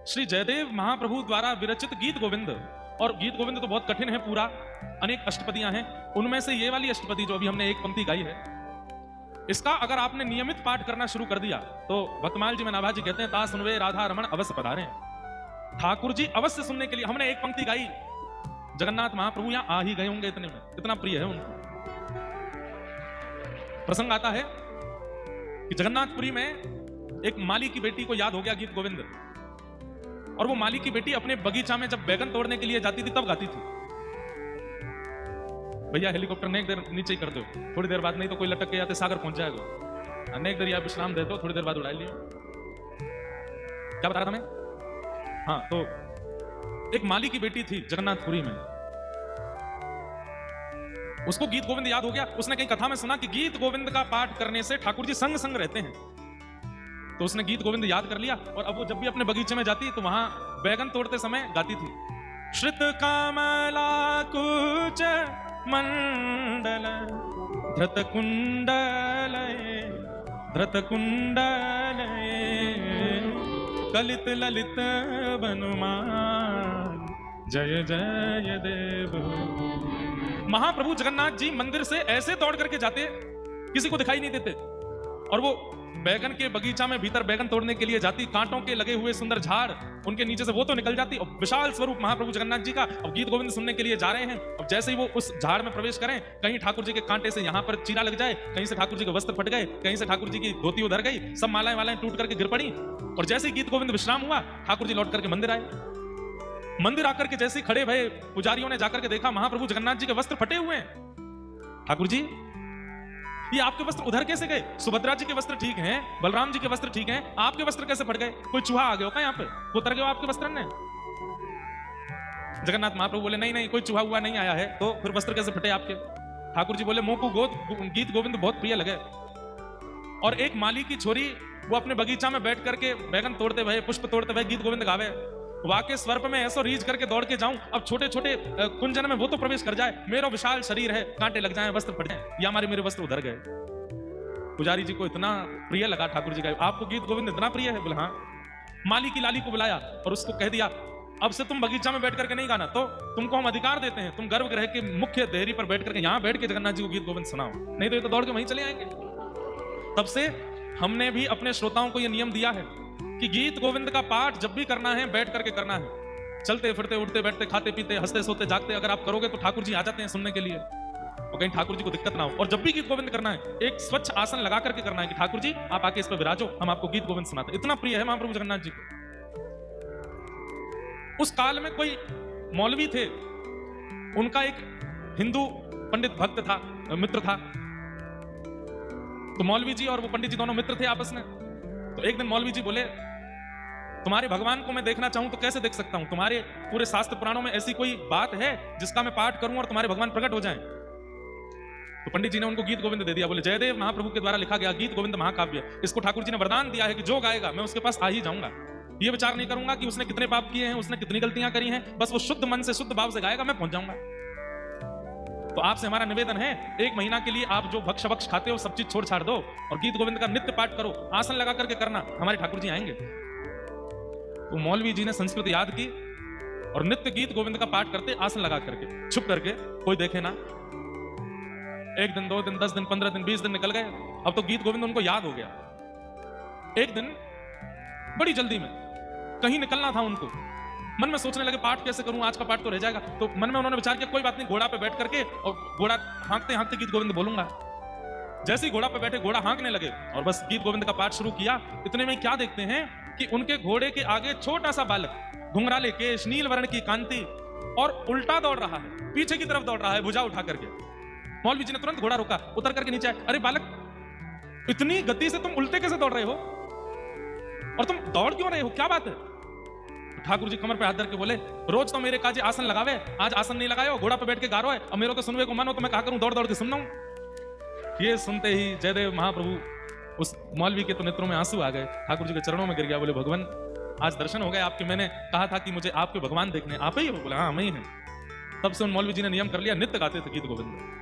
श्री जयदेव महाप्रभु द्वारा विरचित गीत गोविंद। और गीत गोविंद तो बहुत कठिन है पूरा, अनेक अष्टपदियां हैं। उनमें से ये वाली अष्टपदी जो अभी हमने एक पंक्ति गाई है, इसका अगर आपने नियमित पाठ करना शुरू कर दिया तो भक्तमाल जी में नाभा जी कहते हैं, ता सुनवे राधा रमण अवश्य पधारे। ठाकुर जी अवश्य सुनने के लिए हमने एक पंक्ति गाई, जगन्नाथ महाप्रभु यहां आ ही गए होंगे, इतने में इतना प्रिय है उनको। प्रसंग आता है कि जगन्नाथपुरी में एक माली की बेटी को याद हो गया गीत गोविंद, और वो माली की बेटी अपने बगीचा में जब बैगन तोड़ने के लिए जाती थी तब गाती थी। भैया हेलीकॉप्टर नेक देर नीचे ही कर दो, थोड़ी देर बाद नहीं तो कोई लटक के आते सागर पहुंच जाएगा, नेक देर या विश्राम दे दो, थोड़ी देर बाद उड़ा लियो। क्या बता रहा था मैं? हाँ, तो एक माली की बेटी थी जगन्नाथपुरी में, उसको गीत गोविंद याद हो गया। उसने कहीं कथा में सुना कि गीत गोविंद का पाठ करने से ठाकुर जी संग संग रहते हैं, तो उसने गीत गोविंद याद कर लिया। और अब वो जब भी अपने बगीचे में जाती तो वहां बैगन तोड़ते समय गाती थी, श्रित कमला कुच मंडल धृत कुंडल कलित ललित बनुमान जय जय देव। महाप्रभु जगन्नाथ जी मंदिर से ऐसे दौड़ करके जाते, किसी को दिखाई नहीं देते, और वो बैगन के बगीचा में भीतर बैगन तोड़ने के लिए जाती, कांटों के लगे हुए सुंदर झाड़ उनके नीचे से वो तो निकल जाती, और विशाल स्वरूप महाप्रभु जगन्नाथ जी का। अब गीत गोविंद सुनने के लिए जा रहे हैं, अब जैसे ही वो उस झाड़ में प्रवेश करें, कहीं ठाकुर जी के कांटे से यहाँ पर चीरा लग जाए, कहीं से ठाकुर जी के वस्त्र फट गए, कहीं से ठाकुर जी की धोती उधर गई, सब मालाएं वालाएं टूट करके गिर पड़ी। और जैसे ही गीत गोविंद विश्राम हुआ, ठाकुर जी लौट करके मंदिर आए। मंदिर आकर के जैसे खड़े भये, पुजारियों ने जाकर के देखा महाप्रभु जगन्नाथ जी के वस्त्र फटे हुए हैं। ठाकुर जी, ये आपके वस्त्र उधर कैसे गए? सुभद्रा जी के वस्त्र ठीक हैं, बलराम जी के वस्त्र ठीक हैं, आपके वस्त्र कैसे फट गए? कोई चूहा आ गया क्या यहाँ पे? उतर गए आपके वस्त्र ने? जगन्नाथ महाप्रभु बोले नहीं नहीं, कोई चूहा हुआ नहीं आया है, तो फिर वस्त्र कैसे फटे आपके? ठाकुर जी बोले मोकू गीत गोविंद बहुत प्रिय लगे। और एक माली की छोरी वो अपने बगीचा में बैठ करके बैगन तोड़ते हुए, पुष्प तोड़ते हुए गीत गोविंद गावे, वाके स्वर्प में ऐसो रीझ करके दौड़ के जाऊं, अब छोटे छोटे कुंजन में वो तो प्रवेश कर जाए, मेरा विशाल शरीर है, कांटे लग जाएं, वस्त्र फट जाएं, या मेरे वस्त्र उधर गए। पुजारी जी को इतना प्रिय लगा ठाकुर जी का, आपको गीत गोविंद इतना प्रिय है? बोला हाँ। माली की लाली को बुलाया और उसको कह दिया, अब से तुम बगीचा में बैठ करके नहीं गाना, तो तुमको हम अधिकार देते हैं, तुम गर्भगृह के मुख्य देहरी पर बैठ करके यहाँ बैठ के जगन्नाथ जी को गीत गोविंद सुनाओ, नहीं तो ये तो दौड़ के वहीं चले आएंगे। तब से हमने भी अपने श्रोताओं को यह नियम दिया है कि गीत गोविंद का पाठ जब भी करना है बैठ करके करना है। चलते फिरते उठते बैठते खाते पीते हंसते सोते जागते अगर आप करोगे तो ठाकुर जी आ जाते हैं सुनने के लिए, तो कहीं ठाकुर जी को दिक्कत ना हो। और जब भी गीत गोविंद करना है, एक स्वच्छ आसन लगा करके करना है कि ठाकुर जी आप आके इस पर विराजो, हम आपको गीत गोविंद सुनाते। इतना प्रिय है महाप्रभु जगन्नाथ जी को। उस काल में कोई मौलवी थे, उनका एक हिंदू पंडित भक्त था, मित्र था। तो मौलवी जी और वो पंडित जी दोनों मित्र थे आपस में। तो एक दिन मौलवी जी बोले, तुम्हारे भगवान को मैं देखना चाहूं तो कैसे देख सकता हूं? तुम्हारे पूरे शास्त्र पुराणों में ऐसी कोई बात है जिसका मैं पाठ करूं और तुम्हारे भगवान प्रकट हो जाएं? तो पंडित जी ने उनको गीत गोविंद दे दिया। बोले जयदेव महाप्रभु के द्वारा लिखा गया गीत गोविंद महाकाव्य, इसको ठाकुर जी ने वरदान दिया है कि जो गाएगा मैं उसके पास आ ही जाऊंगा। ये विचार नहीं करूंगा कि उसने कितने पाप किए हैं, उसने कितनी गलतियां करी हैं, बस वो शुद्ध मन से शुद्ध भाव से गाएगा, मैं पहुंच जाऊंगा। तो आपसे हमारा निवेदन है, 1 महीना के लिए आप जो भक्ष भक्ष खाते हो सब चीज छोड़ छाड़ दो और गीत गोविंद का नित्य पाठ करो, आसन लगा करके करना, हमारे ठाकुर जी आएंगे। तो मौलवी जी ने संस्कृत याद की और नित्य गीत गोविंद का पाठ करते, आसन लगा करके, छुप करके, कोई देखे ना। 1 दिन 2 दिन 10 दिन 15 दिन 20 दिन निकल गए। अब तो गीत गोविंद उनको याद हो गया। एक दिन बड़ी जल्दी में कहीं निकलना था उनको, मन में सोचने लगे पाठ कैसे करूं, आज का पाठ तो रह जाएगा। तो मन में उन्होंने विचार किया कोई बात नहीं, घोड़ा पे बैठ करके और घोड़ा हाँकते हाँकते गीत गोविंद बोलूंगा। जैसे ही घोड़ा पे बैठे घोड़ा हाँकने लगे और बस गीत गोविंद का पाठ शुरू किया। इतने में क्या देखते हैं कि उनके घोड़े के आगे छोटा सा बालक, घुंघराले केश, नील वर्ण की कांति, और उल्टा दौड़ रहा है, पीछे की तरफ दौड़ रहा है भुजा उठा करके। मौलवी जी ने तुरंत घोड़ा रोका, उतर करके नीचे आए। अरे बालक, इतनी गति से तुम उल्टे कैसे दौड़ रहे हो और तुम दौड़ क्यों रहे हो, क्या बात है? ठाकुर जी कमर पे हाथ धर के बोले, रोज तो मेरे काजे आसन लगावे, आज आसन नहीं लगायो, घोड़ा पे बैठ के गा रहा है, अब मेरे को सुनवे को मन हो तो मैं कहा करूं, दौड़ दौड़ के सुनना हूं। ये सुनते ही जयदेव महाप्रभु, उस मौलवी के तो नेत्रों में आंसू आ गए, ठाकुर जी के चरणों में गिर गया। बोले भगवान आज दर्शन हो गए आपके, मैंने कहा था कि मुझे आपके भगवान देखने, आप ही हो? बोले हाँ हम ही हैं। तब से उन मौलवी जी ने नियम कर लिया, नित्य गाते थे गीत गोविंद।